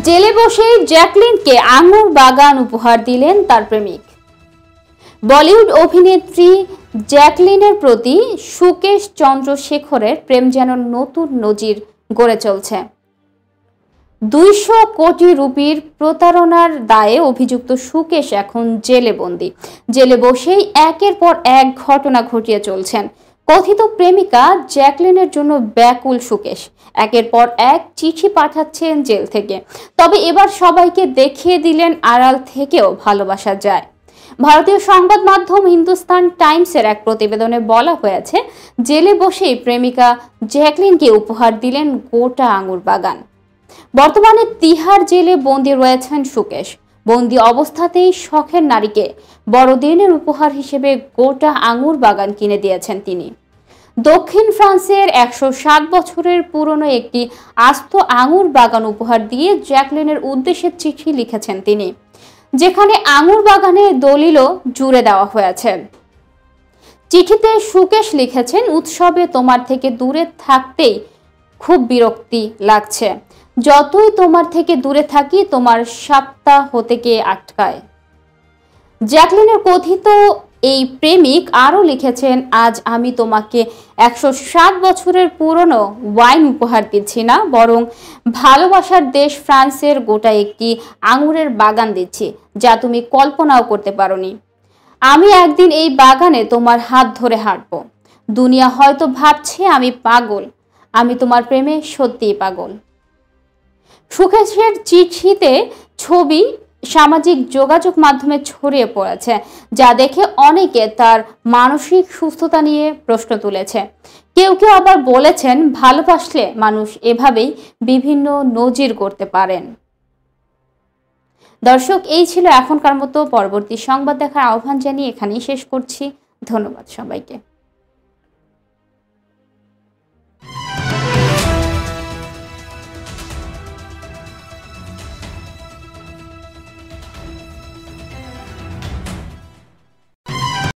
জেলে বসেই জ্যাকলিনকে আঙুর বাগান উপহার দিলেন তার প্রেমিক। বলিউড অভিনেত্রী জ্যাকলিনের প্রতি সুকেশ চন্দ্রশেখরের প্রেম যেন নতুন নজির গড়ে চলছে। 200 কোটি রুপির প্রতারণার দায়ে অভিযুক্ত সুকেশ এখন জেলে বন্দী। জেলে বসেই একের পর এক ঘটনা ঘটিয়ে চলছেন। কথিত প্রেমিকা জ্যাকলিনের জন্য ব্যাকুল সুকেশ, একের পর এক চিঠি পাঠাচ্ছেন জেল থেকে। তবে এবার সবাইকে দেখিয়ে দিলেন আড়াল থেকেও ভালোবাসা যায়। ভারতীয় সংবাদ মাধ্যম হিন্দুস্তান টাইমসের এক প্রতিবেদনে বলা হয়েছে, জেলে বসেই প্রেমিকা জ্যাকলিনকে উপহার দিলেন গোটা আঙুর বাগান। বর্তমানে তিহার জেলে বন্দী রয়েছেন সুকেশ। বন্দী অবস্থাতেই শখের নারীকে বড়দিনের উপহার হিসেবে গোটা আঙুর বাগান কিনে দিয়েছেন তিনি। দক্ষিণ ফ্রান্সের 107 বছরের পুরনো একটি আস্ত আঙুর বাগান উপহার দিয়ে জ্যাকলিনের উদ্দেশ্যে চিঠি লিখেছেন তিনি, যেখানে আঙুর বাগানের দলিলও জুড়ে দেওয়া হয়েছে। চিঠিতে সুকেশ লিখেছেন, উৎসবে তোমার থেকে দূরে থাকতেই খুব বিরক্তি লাগছে। যতই তোমার থেকে দূরে থাকি, তোমার সপ্তাহ হতে গিয়ে আটকায়। জ্যাকলিনের কথিত এই প্রেমিক আরও লিখেছেন, আজ আমি তোমাকে 107 বছরের পুরনো ওয়াইন উপহার দিচ্ছি না, বরং ভালোবাসার দেশ ফ্রান্সের গোটা একটি আঙুরের বাগান দিচ্ছি, যা তুমি কল্পনাও করতে পারোনি। আমি একদিন এই বাগানে তোমার হাত ধরে হাঁটবো। দুনিয়া হয়তো ভাবছে আমি পাগল, আমি তোমার প্রেমে সত্যিই পাগল। সুকেশের চিঠিতে ছবি সামাজিক যোগাযোগ মাধ্যমে ছড়িয়ে পড়েছে, যা দেখে অনেকে তার মানসিক সুস্থতা নিয়ে প্রশ্ন তুলেছে। কেউ কেউ আবার বলেছেন, ভালোবাসলে মানুষ এভাবেই বিভিন্ন নজির করতে পারেন। দর্শক, এই ছিল এখনকার মতো। পরবর্তী সংবাদ দেখার আহ্বান জানিয়ে এখানেই শেষ করছি। ধন্যবাদ সবাইকে।